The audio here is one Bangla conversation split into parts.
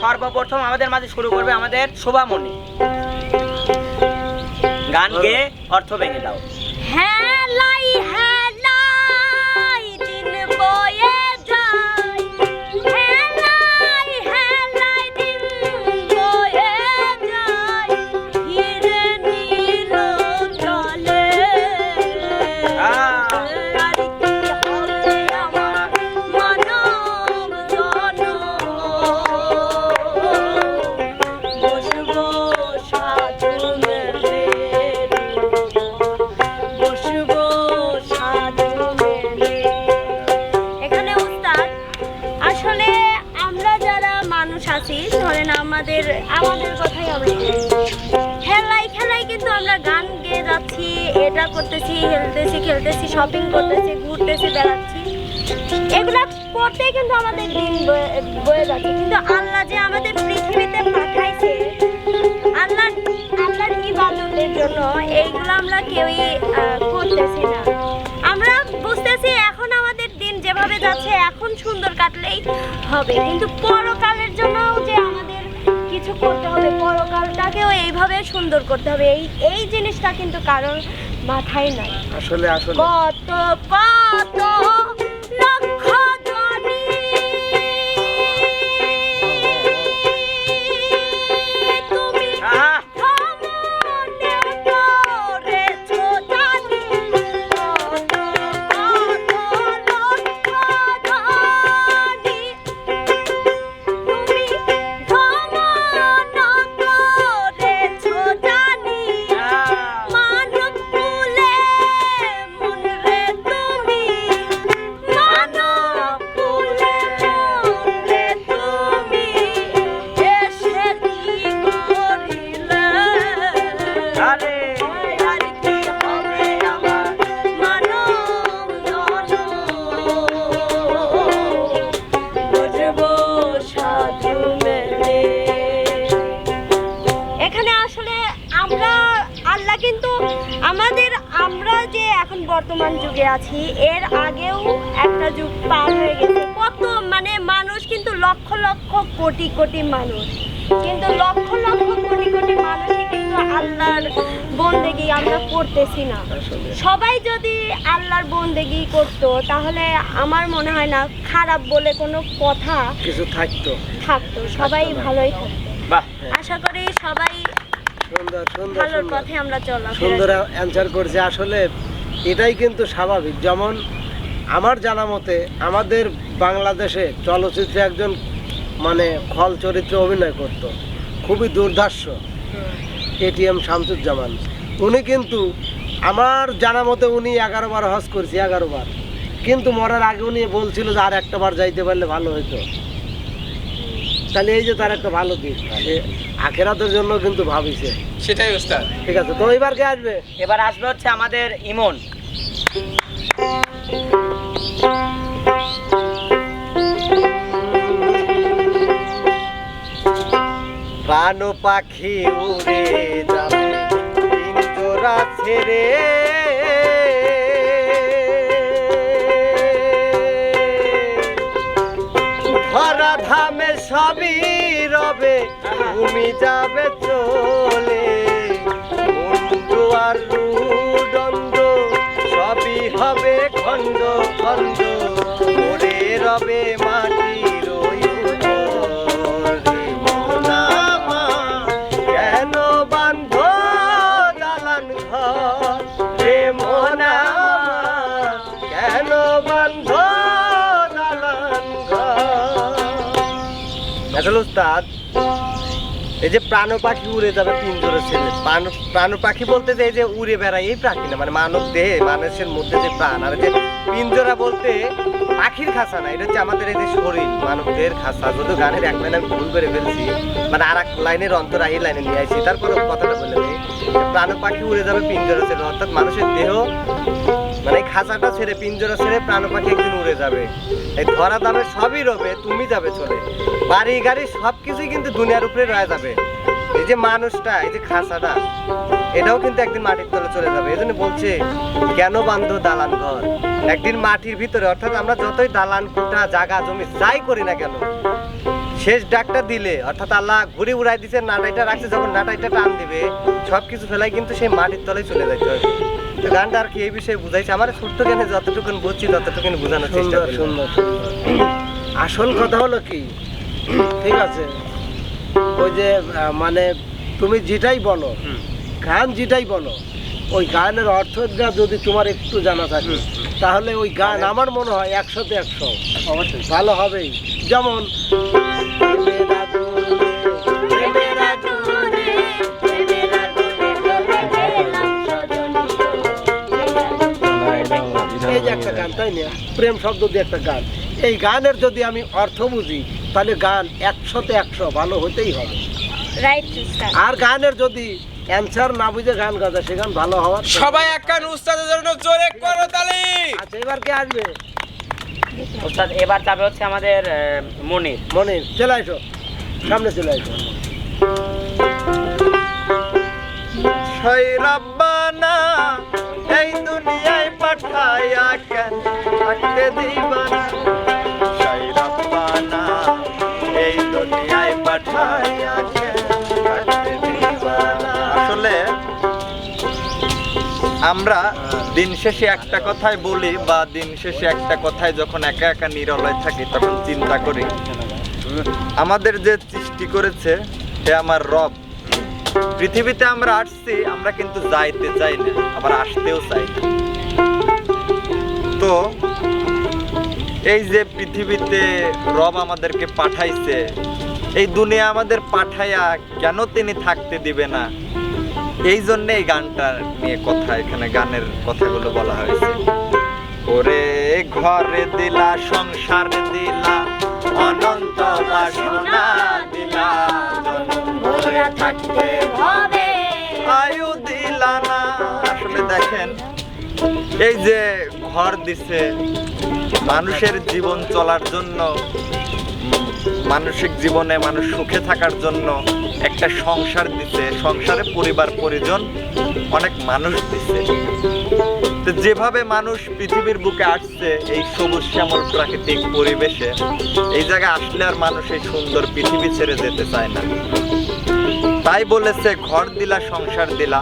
সর্বপ্রথম আমাদের মাঝে শুরু করবে আমাদের শোভামণি। গান গেয়ে অর্থ ভেঙে দাও। হেলাই হেলাই দিন বয়ে যায়, হেলাই হেলাই দিন বয়ে যায়, ধীরে নীল চলে। আর কি হবে আমার মানব জনম, বসবো সাধু মেলে, বসবো সাধু মেলে। এখানে উস্তাদ, আসলে আমরা যারা মানুষ আছি, ধরেন আমাদের কথাই আমরা খেলাই খেলাই কিন্তু আমরা গান গেয়ে যাচ্ছি, এটা করতেছি, খেলতেছি, শপিং করতেছি, ঘুরতেছি, বেড়াচ্ছি, এগুলা করতে কিন্তু আমাদের দিন বয়ে যাচ্ছে। কিন্তু আল্লাহ যে আমাদের পৃথিবীতে পাঠাইছে আল্লাহর ইবাদতের জন্য, এইগুলো আমরা কেউই করতেছি না। আমরা বুঝতেছি এখন আমাদের দিন যেভাবে যাচ্ছে এখন সুন্দর কাটলেই হবে, কিন্তু পরকালের জন্য যে আমাদের কিছু করতে হবে, পরকালটাকেও এইভাবে সুন্দর করতে হবে, এই জিনিসটা কিন্তু কারোর মাথায় নাই। আসলে কত কত লক্ষ জনি তুমি ভ্রমণে করেছো জানি, কত কত লক্ষ জনি তুমি ভ্রমণ করেছো জানি, মানব কুলে মনরে তুমি, মানব কুলে মনরে তুমি এসে কি করিলে। আরে আর কি হবে আমার মানব জনম, বসবো সাধু মেলে। এখানে আসলে আল্লাহ কিন্তু আমরা যে এখন বর্তমান যুগে আছি, এর আগেও একটা যুগ পার হয়ে গেছে। কত মানুষ কিন্তু লক্ষ লক্ষ কোটি কোটি মানুষ, কিন্তু লক্ষ লক্ষ কোটি কোটি মানুষই কিন্তু আল্লাহর বন্দেগী আমরা করতেছি না। সবাই যদি আল্লাহর বন্দেগী করতো তাহলে আমার মনে হয় না খারাপ বলে কোনো কথা কিছু থাকতো, সবাই ভালোই থাকতো। বাহ, আশা করি সবাই সুন্দর সুন্দর ভালোর সুন্দর পথে আমরা চলাফেরা সুন্দর অ্যান্সার করছে। আসলে এটাই কিন্তু স্বাভাবিক। যেমন আমার জানা মতে আমাদের বাংলাদেশে চলচ্চিত্রে একজন খল চরিত্রে অভিনয় করত, খুবই দুর্ধর্ষ, এটিএম শামসুজ্জামান। উনি কিন্তু আমার জানা মতে উনি 11 বার হজ করছে, 11 বার, কিন্তু মরার আগে উনি বলছিল যে আর একটা বার যাইতে পারলে ভালো হতো। তাহলে এই যে তার একটা ভালো দিক, সে আখেরাতের জন্য কিন্তু ভাবিছে। সেটাই ওস্তাদ। ঠিক আছে, তো এবার কে আসবে? এবার আসবে হচ্ছে আমাদের ইমন। প্রাণ পাখি উড়ে যাবে পিঞ্জরা ছেড়ে, ধরা ধামে সবই রবে, তুমি যাবে চলে, মুন্ডু আর রুদণ্ড সবই হবে খণ্ড খণ্ড, পড়ে রবে মাটির উপরে। মোনামা কেন বান্ধ দালান ঘর রে, মোনামা কেন বান্ধ দালান ঘর। আসলে উস্তাদ, এই যে প্রাণ পাখি উড়ে যাবে পিঞ্জরে ছেড়ে, প্রাণ পাখি বলতে যে এই যে উড়ে বেড়ায় এই পাখি না, মানব দেহে মানুষের মধ্যে যে প্রাণ, আর যে পিঞ্জরা বলতে পাখির খাঁচা না, এটা হচ্ছে আমাদের এই যে শরীর, মানব দেহের খাঁচা। যদিও গানের এক লাইনে আমি ভুল করে ফেলছি, আর এক লাইনের অন্তর এই লাইনে নিয়ে আসছি, তারপরে কথাটা বলে নেই। প্রাণ পাখি উড়ে যাবে পিঞ্জরা ছেড়ে, অর্থাৎ মানুষের দেহ এই খাঁচাটা ছেড়ে, পিঞ্জরা ছেড়ে প্রাণ পাখি একদিন উড়ে যাবে। এই ধরা দামে সবই রবে, তুমি যাবে চলে, বাড়ি গাড়ি সবকিছুই কিন্তু দুনিয়ার উপরে রয়ে যাবে। এই যে মানুষটা, এই যে খাঁচাটা, এটাও কিন্তু একদিন মাটির তলে চলে যাবে। এই জন্য বলছে কেন বান্ধব দালান ঘর, একদিন মাটির ভিতরে, অর্থাৎ আমরা যতই দালান কোঠা জায়গা জমি যাই করি না কেন, শেষ ডাকটা দিলে অর্থাৎ আল্লাহ ঘুরে উড়াই দিছে, নাটাইটা রাখছে, যখন নাটাইটা টান দিবে সবকিছু ফেলাই কিন্তু সেই মাটির তলায় চলে যাইতে হবে। তো গানটা আর কি এই বিষয়ে বুঝাইছে, আমার ছোট্ট জ্ঞানে যতটুকু বুঝছি ততটুকু বোঝানোর চেষ্টা সুন্দর করি। সুন্দর। আসল কথা হলো কি, ঠিক আছে, ওই যে মানে তুমি যেটাই বলো, গান যেটাই বলো, ওই গানের অর্থটা যদি তোমার একটু জানা থাকে তাহলে ওই গান আমার মনে হয় 100-তে 100 অবশ্যই ভালো হবেই। যেমন এই যে একটা গান, তাই না, প্রেম শব্দ দিয়ে একটা গান, এই গানের যদি আমি অর্থ বুঝি তাহলে গান 100-তে 100 ভালো হতেই হবে। রাইট উস্তাদ। আর গানের যদি অ্যান্সার না বুঝে গান গাজা সে গান ভালো হওয়ার। সবাই এক কান উস্তাদের জন্য জোরে করো তালি। আচ্ছা, এবার কে আসবে? ওস্তাদ এবার যাবে হচ্ছে আমাদের মনির। মনির, চলে আসো, সামনে চলে আসো। ছয় রব্বানা এই দুনিয়ায় পাঠায়া কেন থাকতে দিবানা, ছয় রব্বানা এই দুনিয়ায় পাঠায়া কেন থাকতে দিবানা। আসলে আমরা দিন শেষে একটা কথাই বলি বা দিন শেষে একটা কথায় যখন একা একা নিরলয় থাকি তখন চিন্তা করি আমাদের যে সৃষ্টি করেছে সে আমার রব। পৃথিবীতে আমরা আসছি, আমরা কিন্তু যাইতে চাই না, আবার আসতেও চাই না। তো এই যে পৃথিবীতে রব আমাদেরকে পাঠাইছে, এই দুনিয়া আমাদের পাঠাইয়া কেন তিনি থাকতে দিবে না, এই জন্য এই গানটা নিয়ে কথা, এখানে গানের কথাগুলো বলা হয়েছে। ওরে ঘরে দিলা, সংসার দিলা, অনন্ত বাসনা দিলা, ভোলা থাকতে হবে। আয়ু দিলা না। আসলে দেখেন, এই যে ঘর দিছে মানুষের জীবন চলার জন্য, মানসিক জীবনে মানুষ সুখে থাকার জন্য একটা সংসার দিছে, সংসারে পরিবার পরিজন অনেক মানুষ দিছে। তো যেভাবে মানুষ পৃথিবীর বুকে আসছে এই সবুজ শ্যামল প্রাকৃতিক পরিবেশে, এই জায়গায় আসলে আর মানুষ এই সুন্দর পৃথিবী ছেড়ে যেতে চায় না। তাই বলেছে ঘর দিলা, সংসার দিলা,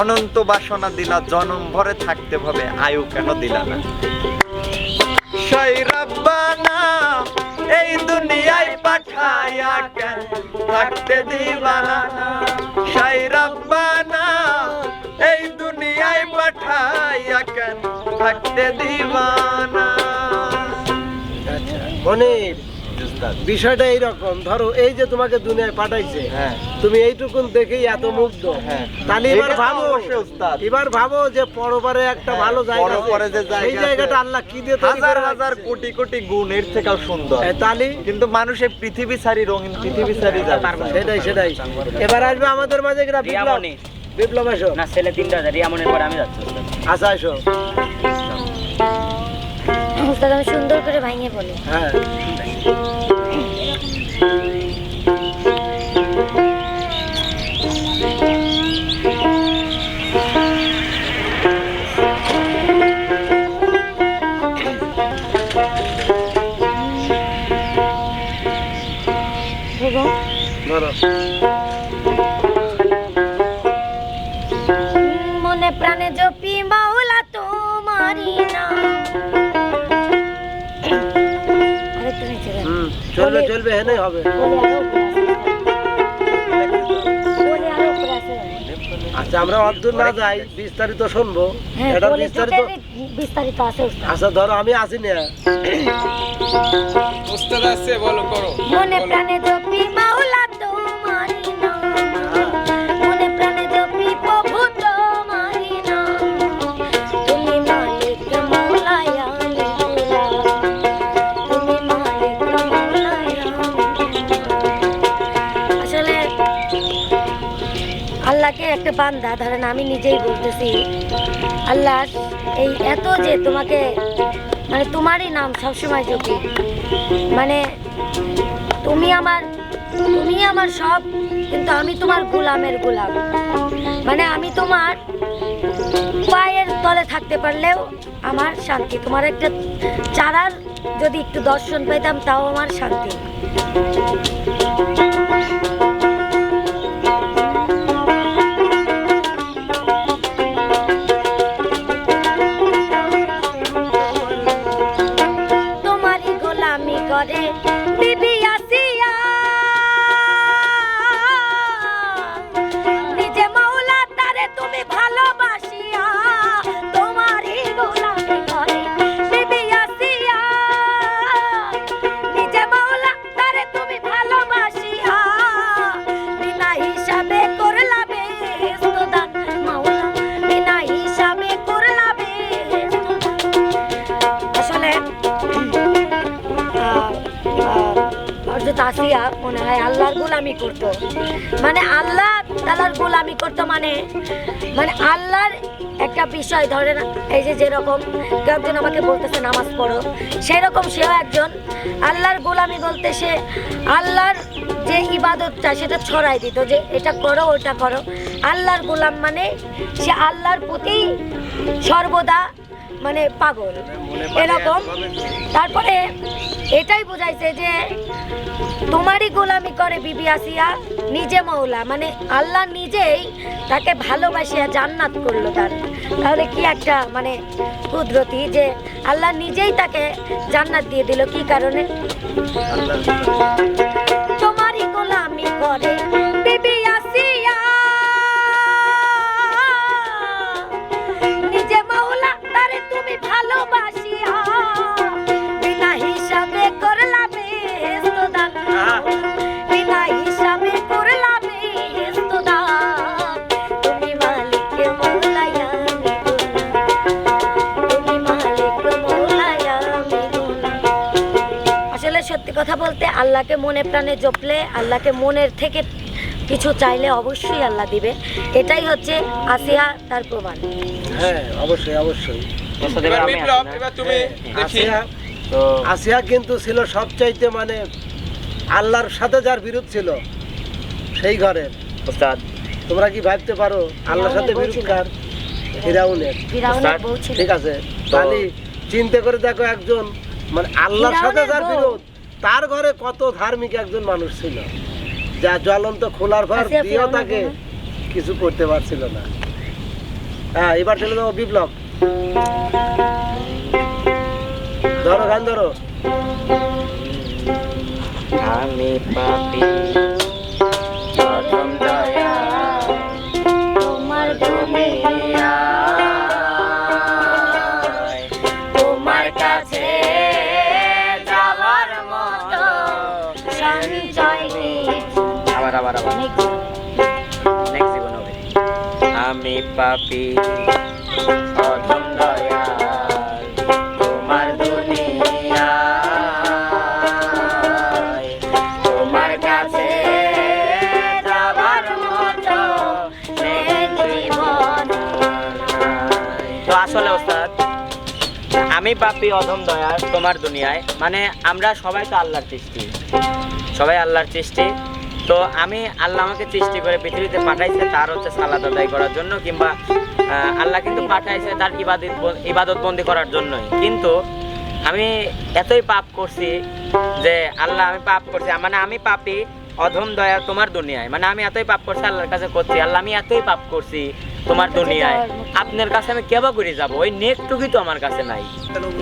অনন্ত বাসনা দিলা, জনম ভরে থাকতে হবে, আয়ু কেন দিলা না। সেই রব্বানা এই দুনিয়ায় পাঠায়া কেন থাকতে দিবানা, সেই রব্বানা এই দুনিয়ায় পাঠায়া কেন থাকতে দিবানা। মনির, বিষয়টা এইরকম, ধরো এই যে তোমাকে দুনিয়ায় পাঠাইছে, হ্যাঁ তুমি এইটুকুন দেখেই এত মুগ্ধ, হ্যাঁ। তাহলে এবার এটা তো ভাবো, অবশ্যই উস্তাদ। এবার ভাবো যে পরবারে একটা হ্যাঁ, ভালো জায়গা পরপারে যে আছে, জায়গা সেই জায়গাটা আছে, আল্লাহ কি দিয়ে তৈরি হাজার করে হাজার রাখছে। কোটি কোটি গুণ এর থেকেও সুন্দর। তাহলে কিন্তু মানুষ এই পৃথিবী ছাড়ি, রঙিন পৃথিবী ছাড়ি যাবে। সেটাই এবার আসবে আমাদের মাঝে কিনা বিপ্লব। রিয়ামণি। বিপ্লব আসো, না, ছেলে 3টা আছে, রিয়ামনের পরে আমি যাচ্ছি ওস্তাদ। আচ্ছা আসো। উস্তাদ আমি সুন্দর করে ভাঙিয়ে বলি। হ্যাঁ, ধরো। মনে প্রাণে জপি মাওলা তোমারি নাম। আরেকটু নিচে দেন। চলবে চলবে, হেনে হবে। বলে আরো উপরে আছে। আচ্ছা, আমরা অদ্দূর না যাই, বিস্তারিত শুনবো। হ্যাঁ, এটা বলে বিস্তারিত। টোটালি বিস্তারিত আছে উস্তাদ। আচ্ছা ধরো, আমি আসি না। উস্তাদ আছে, বলো করো। মনে প্রাণে জপি মাওলা তোমারি নাম। মনে প্রাণে জপি প্রভু তোমারি নাম। তুমি মালিক মৌলা আমি গোলাম। তুমি মালিক মৌলা আমি গোলাম। আসলে আল্লাহকে একটা বান্দা, ধরেন আমি নিজেই বলতেছি, আল্লাহ এই এত যে তোমাকে, মানে তোমারই নাম সবসময় জপি, মানে তুমি আমার সব, কিন্তু আমি তোমার গোলামের গোলাম। মানে আমি তোমার পায়ের তলে থাকতে পারলেও আমার শান্তি। তোমার একটা চারার যদি একটু দর্শন পেতাম তাও আমার শান্তি। তোমারই গোলামি করে বিবি আসিয়া, নিজে মাওলা তারে তুমি ভালোবাসিয়া, তোমারই গোলামি করে বিবি আসিয়া, নিজে মাওলা তারে তুমি ভালোবাসিয়া, বিনা হিসাবে করলা বেহেশত দান মাওলা, বিনা হিসাবে করলা বেহেশত দান। আসলে হযরত আসিয়া মনে হয় আল্লাহর গোলামি করতো, মানে আল্লাহ তাআলার গোলামি করতো, মানে আল্লাহর একটা বিষয় ধরে না, এই যে যেরকম কেউ একজন আমাকে বলতেছে নামাজ পড়ো, সেরকম সেও একজন আল্লাহর গোলামি বলতে সে আল্লাহর যে ইবাদতটা সেটা ছড়াই দিত, যে এটা করো ওটা করো। আল্লাহর গোলাম মানে সে আল্লাহর প্রতি সর্বদা মানে পাগল এরকম। তারপরে এটাই বোঝাইছে যে তোমারই গোলামি করে বিবি আসিয়া, নিজে মাওলা মানে আল্লাহ নিজেই তাকে ভালোবাসিয়া জান্নাত করলো তার। তাহলে কি একটা মানে কুদরতি যে আল্লাহ নিজেই তাকে জান্নাত দিয়ে দিল, কি কারণে? তোমারই গোলামি করে বিবি আসিয়া, নিজে মাওলা তারে তুমি ভালোবাসিয়া, বিনা হিসাবে করলা বেহেশত দান, বিনা হিসাবে করলা বেহেশত দান। তুমি মালিক মওলা আমি গোলাম, তুমি মালিক মওলা আমি গোলাম। আসলে সত্যি কথা বলতে আল্লাহকে মনে প্রাণে জপলে, আল্লাহকে মনের থেকে কিছু চাইলে অবশ্যই আল্লাহ দিবে। এটাই হচ্ছে আসিয়া তার প্রমাণ। হ্যাঁ, অবশ্যই অবশ্যই। ওস্তাদ, এবার এবার আমি বিপ্লব, আসি না? এবার তুমি দেখি। আসিয়া তো আসিয়া কিন্তু ছিল সবচাইতে মানে আল্লাহর সাথে যার বিরোধ ছিল সেই ঘরের। ওস্তাদ, তোমরা কি ভাবতে পারো আল্লাহর সাথে ফিরাউনের বউ বিরোধ ছিল। কার? ফিরাউনের। ফিরাউনের বউ ছিল। ঠিক আছে, তাহলে চিন্তা করে দেখো একজন মানে আল্লাহর সাথে যার ফিরাউনের বউ। বিরোধ, তার ঘরে কত ধার্মিক একজন মানুষ ছিল, যা জ্বলন্ত খোলার ঘর আসিয়া দিয়েও ফিরাউনের তাকে বউ কিছু করতে পারছিল না। হ্যাঁ, এবার চলে যাবো বিপ্লব। ধরো গান ধরো। আমি পাপী অধম দয়া তোমার দুনিয়া, তোমার কাছে যাওয়ার মতো সঞ্চয় নেই। আবার অনেক নেক্সট জীবন হবে। আমি পাপী অধম দয়া তোমার দুনিয়া, তোমার কাছে যাবার মতো নেই জীবন। তো আসলে ওস্তাদ, আমি পাপী অধম দয়ার তোমার দুনিয়ায়, মানে আমরা সবাই তো আল্লাহর সৃষ্টি, সবাই আল্লাহর সৃষ্টি। তো আমি আল্লাহ আমাকে সৃষ্টি করে পৃথিবীতে পাঠাইছে তার হচ্ছে সালাত আদায় করার জন্য, কিংবা আল্লাহ কিন্তু পাঠাইছে তার ইবাদত বন্দি করার জন্যই। কিন্তু আমি এতই পাপ করছি যে আল্লাহ, আমি পাপ করছি, মানে আমি পাপী অধম দয়া তোমার দুনিয়ায়, মানে আমি এতই পাপ করছি আল্লাহর কাছে করছি, আল্লাহ আমি এতই পাপ করছি তোমার দুনিয়ায়, আপনার কাছে আমি কেবা করে যাব? ওই নেকটুকুই তো আমার কাছে নাই।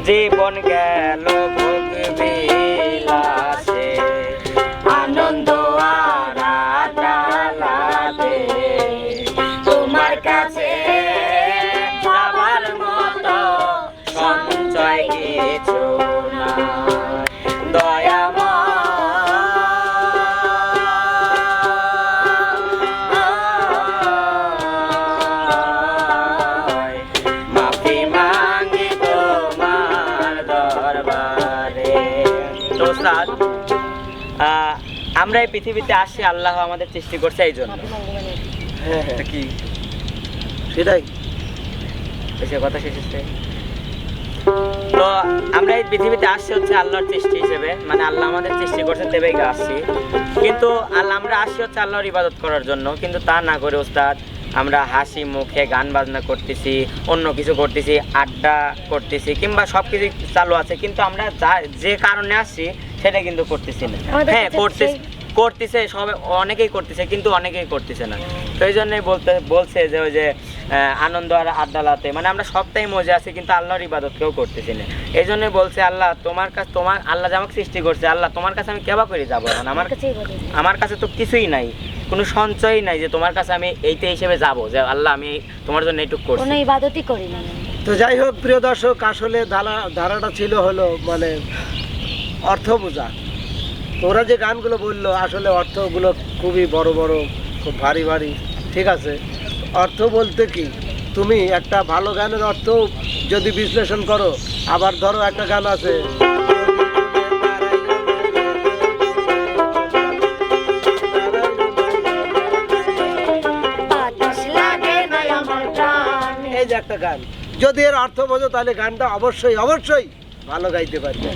জীবন গেল ভোগ বিলাসে, আনন্দ আরাতে, তোমার কাছে যাবার মতো সঞ্চয় কিছু না। মাফি মাঙ্গি তোমার দরবারে। তো ওস্তাদ, আমরা এই পৃথিবীতে আসি আল্লাহ আমাদের সৃষ্টি করছে এই জন্য। হ্যাঁ হ্যাঁ, কি সেটাই। বেশি কথা শেষ হচ্ছে। তো আমরা এই পৃথিবীতে আসছি হচ্ছে আল্লাহর সৃষ্টি হিসেবে, মানে আল্লাহ আমাদের সৃষ্টি করছে তেবেই আসছি। কিন্তু আল্লাহ আমরা আসছি হচ্ছে আল্লাহর ইবাদত করার জন্য, কিন্তু তা না করে ওস্তাদ আমরা হাসি মুখে গান বাজনা করতেছি, অন্য কিছু করতেছি, আড্ডা করতেছি, কিংবা সব কিছু চালু আছে, কিন্তু আমরা যে কারণে আসছি সেটা কিন্তু করতেছি না। আমাদের হ্যাঁ কাছে করতেছে সবাই, অনেকেই করতেছে, কিন্তু অনেকেই করতেছে না। তো এই জন্যই বলছে যে ওই যে আনন্দ আর আড্ডালাতে, মানে আমরা সবটাই মজা আছি কিন্তু আল্লাহর ইবাদত কেউ করতেছি না। এই জন্যই বলছে আল্লাহ তোমার আল্লাহ যে আমাকে সৃষ্টি করছে, আল্লাহ তোমার কাছে আমি কেবা করে যাবো এখন, কাছেই বলি। আমার কাছে তো কিছুই নাই, কোনো সঞ্চয়ই নাই যে তোমার কাছে আমি এইটা হিসেবে যাব যে আল্লাহ আমি তোমার জন্য এইটুকু করছি। কোনো ইবাদতই করি না। তো যাই হোক প্রিয় দর্শক, আসলে ধারাটা ছিল হলো মানে অর্থ বোঝা। ওরা যে গানগুলো বললো আসলে অর্থগুলো খুবই বড় বড়, খুব ভারী ভারী। ঠিক আছে, অর্থ বলতে কি, তুমি একটা ভালো গানের অর্থ যদি বিশ্লেষণ করো, আবার ধরো একটা গান আছে এই যে একটা গান, যদি এর অর্থ বোঝো তাহলে গানটা অবশ্যই ভালো গাইতে পারবে।